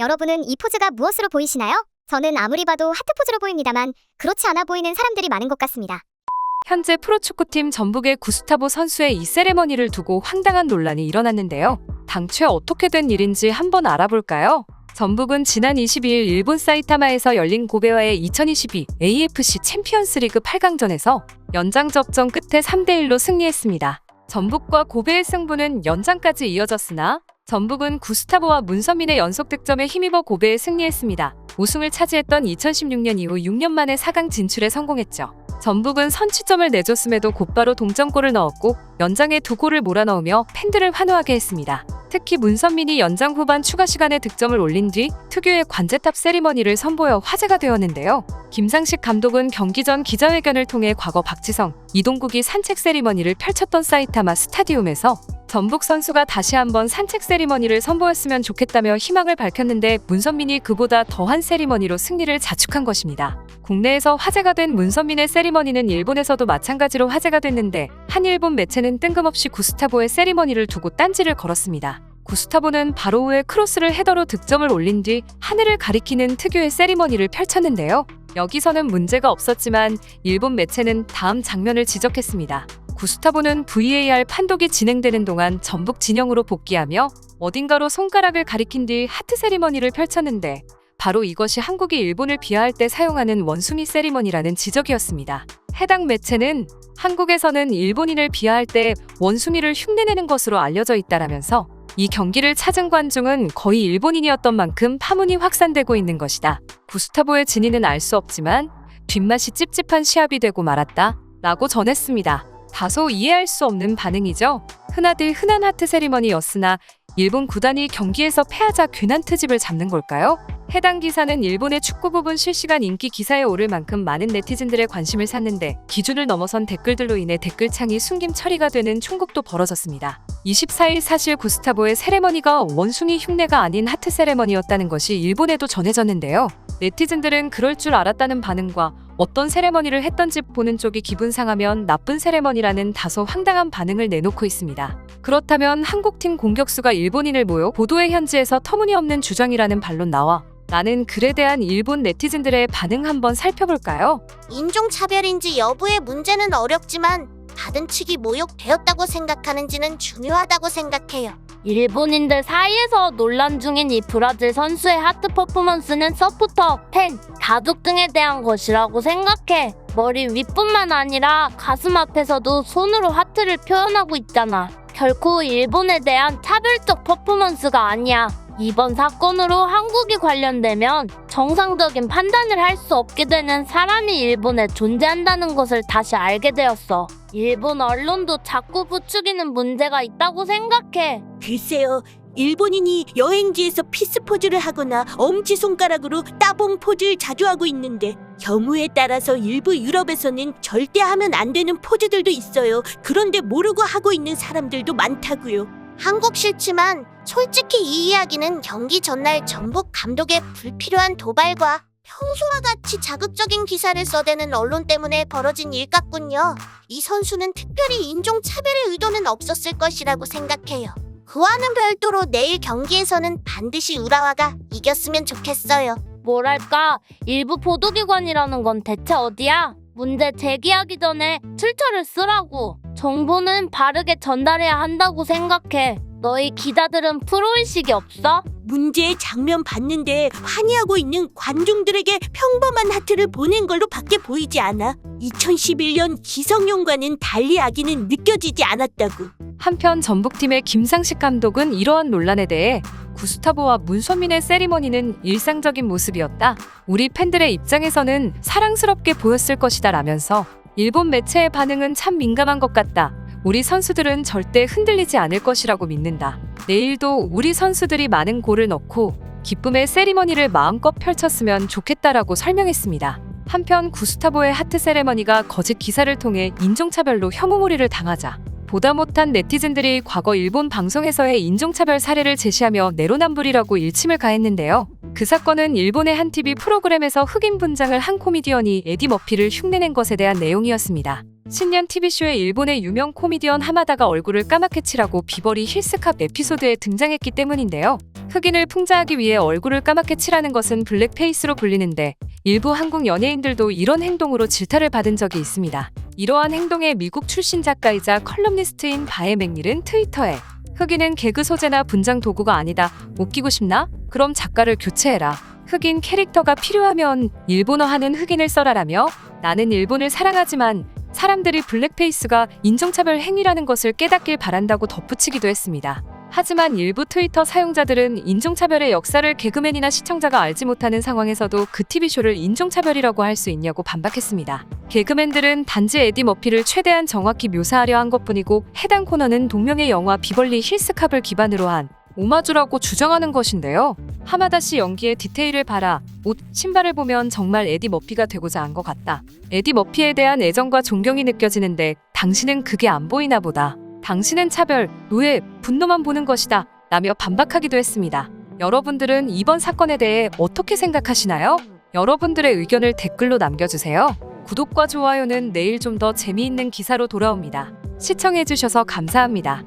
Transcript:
여러분은 이 포즈가 무엇으로 보이시나요? 저는 아무리 봐도 하트 포즈로 보입니다만 그렇지 않아 보이는 사람들이 많은 것 같습니다. 현재 프로축구팀 전북의 구스타보 선수의 이 세레머니를 두고 황당한 논란이 일어났는데요. 당최 어떻게 된 일인지 한번 알아볼까요? 전북은 지난 22일 일본 사이타마에서 열린 고베와의 2022 AFC 챔피언스리그 8강전에서 연장 접전 끝에 3대1로 승리했습니다. 전북과 고베의 승부는 연장까지 이어졌으나 전북은 구스타보와 문선민의 연속 득점에 힘입어 고베에 승리했습니다. 우승을 차지했던 2016년 이후 6년 만에 4강 진출에 성공했죠. 전북은 선취점을 내줬음에도 곧바로 동점골을 넣었고 연장에 2골을 몰아넣으며 팬들을 환호하게 했습니다. 특히 문선민이 연장 후반 추가 시간에 득점을 올린 뒤 특유의 관제탑 세리머니를 선보여 화제가 되었는데요. 김상식 감독은 경기 전 기자회견을 통해 과거 박지성, 이동국이 산책 세리머니를 펼쳤던 사이타마 스타디움에서 전북 선수가 다시 한번 산책 세리머니를 선보였으면 좋겠다며 희망을 밝혔는데 문선민이 그보다 더한 세리머니로 승리를 자축한 것입니다. 국내에서 화제가 된 문선민의 세리머니는 일본에서도 마찬가지로 화제가 됐는데 한 일본 매체는 뜬금없이 구스타보의 세리머니를 두고 딴지를 걸었습니다. 구스타보는 바로 후에 크로스를 헤더로 득점을 올린 뒤 하늘을 가리키는 특유의 세리머니를 펼쳤는데요. 여기서는 문제가 없었지만 일본 매체는 다음 장면을 지적했습니다. 구스타보는 VAR 판독이 진행되는 동안 전북 진영으로 복귀하며 어딘가로 손가락을 가리킨 뒤 하트 세리머니를 펼쳤는데 바로 이것이 한국이 일본을 비하할 때 사용하는 원숭이 세리머니라는 지적이었습니다. 해당 매체는 한국에서는 일본인을 비하할 때 원숭이를 흉내내는 것으로 알려져 있다라면서 이 경기를 찾은 관중은 거의 일본인이었던 만큼 파문이 확산되고 있는 것이다. 구스타보의 진위는 알 수 없지만 뒷맛이 찝찝한 시합이 되고 말았다 라고 전했습니다. 다소 이해할 수 없는 반응이죠. 흔하디 흔한 하트 세리머니였으나 일본 구단이 경기에서 패하자 괜한 트집을 잡는 걸까요? 해당 기사는 일본의 축구 부분 실시간 인기 기사에 오를 만큼 많은 네티즌들의 관심을 샀는데 기준을 넘어선 댓글들로 인해 댓글창이 숨김 처리가 되는 총국도 벌어졌습니다. 24일 사실 구스타보의 세레머니가 원숭이 흉내가 아닌 하트 세레머니였다는 것이 일본에도 전해졌는데요. 네티즌들은 그럴 줄 알았다는 반응과 어떤 세레머니를 했던지 보는 쪽이 기분 상하면 나쁜 세레머니라는 다소 황당한 반응을 내놓고 있습니다. 그렇다면 한국팀 공격수가 일본인을 모여 보도의 현지에서 터무니없는 주장이라는 반론 나와 라는 글에 대한 일본 네티즌들의 반응 한번 살펴볼까요? 인종차별인지 여부의 문제는 어렵지만 받은 측이 모욕되었다고 생각하는지는 중요하다고 생각해요. 일본인들 사이에서 논란 중인 이 브라질 선수의 하트 퍼포먼스는 서포터, 팬, 가족 등에 대한 것이라고 생각해. 머리 윗뿐만 아니라 가슴 앞에서도 손으로 하트를 표현하고 있잖아. 결코 일본에 대한 차별적 퍼포먼스가 아니야. 이번 사건으로 한국이 관련되면 정상적인 판단을 할 수 없게 되는 사람이 일본에 존재한다는 것을 다시 알게 되었어. 일본 언론도 자꾸 부추기는 문제가 있다고 생각해. 글쎄요, 일본인이 여행지에서 피스 포즈를 하거나 엄지손가락으로 따봉 포즈를 자주 하고 있는데 경우에 따라서 일부 유럽에서는 절대 하면 안 되는 포즈들도 있어요. 그런데 모르고 하고 있는 사람들도 많다고요. 한국 싫지만 솔직히 이 이야기는 경기 전날 전북 감독의 불필요한 도발과 평소와 같이 자극적인 기사를 써대는 언론 때문에 벌어진 일 같군요. 이 선수는 특별히 인종차별의 의도는 없었을 것이라고 생각해요. 그와는 별도로 내일 경기에서는 반드시 우라와가 이겼으면 좋겠어요. 뭐랄까, 일부 보도기관이라는 건 대체 어디야? 문제 제기하기 전에 출처를 쓰라고. 정보는 바르게 전달해야 한다고 생각해. 너희 기자들은 프로의식이 없어? 문제의 장면 봤는데 환희하고 있는 관중들에게 평범한 하트를 보낸 걸로 밖에 보이지 않아. 2011년 기성용과는 달리 아기는 느껴지지 않았다고. 한편 전북팀의 김상식 감독은 이러한 논란에 대해 구스타보와 문선민의 세리머니는 일상적인 모습이었다. 우리 팬들의 입장에서는 사랑스럽게 보였을 것이다 라면서 일본 매체의 반응은 참 민감한 것 같다. 우리 선수들은 절대 흔들리지 않을 것이라고 믿는다. 내일도 우리 선수들이 많은 골을 넣고 기쁨의 세리머니를 마음껏 펼쳤으면 좋겠다라고 설명했습니다. 한편 구스타보의 하트 세레머니가 거짓 기사를 통해 인종차별로 혐오몰이를 당하자 보다 못한 네티즌들이 과거 일본 방송에서의 인종차별 사례를 제시하며 내로남불이라고 일침을 가했는데요. 그 사건은 일본의 한 TV 프로그램에서 흑인 분장을 한 코미디언이 에디 머피를 흉내낸 것에 대한 내용이었습니다. 신년 TV쇼에 일본의 유명 코미디언 하마다가 얼굴을 까맣게 칠하고 비버리 힐스캅 에피소드에 등장했기 때문인데요. 흑인을 풍자하기 위해 얼굴을 까맣게 칠하는 것은 블랙페이스로 불리는데 일부 한국 연예인들도 이런 행동으로 질타를 받은 적이 있습니다. 이러한 행동에 미국 출신 작가이자 컬럼니스트인 바에 맥닐은 트위터에 흑인은 개그 소재나 분장 도구가 아니다. 웃기고 싶나? 그럼 작가를 교체해라. 흑인 캐릭터가 필요하면 일본어 하는 흑인을 써라라며 나는 일본을 사랑하지만 사람들이 블랙페이스가 인종차별 행위라는 것을 깨닫길 바란다고 덧붙이기도 했습니다. 하지만 일부 트위터 사용자들은 인종차별의 역사를 개그맨이나 시청자가 알지 못하는 상황에서도 그 TV쇼를 인종차별이라고 할 수 있냐고 반박했습니다. 개그맨들은 단지 에디 머피를 최대한 정확히 묘사하려 한 것뿐이고 해당 코너는 동명의 영화 비벌리 힐스캅을 기반으로 한 오마주라고 주장하는 것인데요. 하마다 씨 연기의 디테일을 봐라. 옷, 신발을 보면 정말 에디 머피가 되고자 한 것 같다. 에디 머피에 대한 애정과 존경이 느껴지는데 당신은 그게 안 보이나 보다. 당신은 차별, 노예, 분노만 보는 것이다. 라며 반박하기도 했습니다. 여러분들은 이번 사건에 대해 어떻게 생각하시나요? 여러분들의 의견을 댓글로 남겨주세요. 구독과 좋아요는 내일 좀 더 재미있는 기사로 돌아옵니다. 시청해주셔서 감사합니다.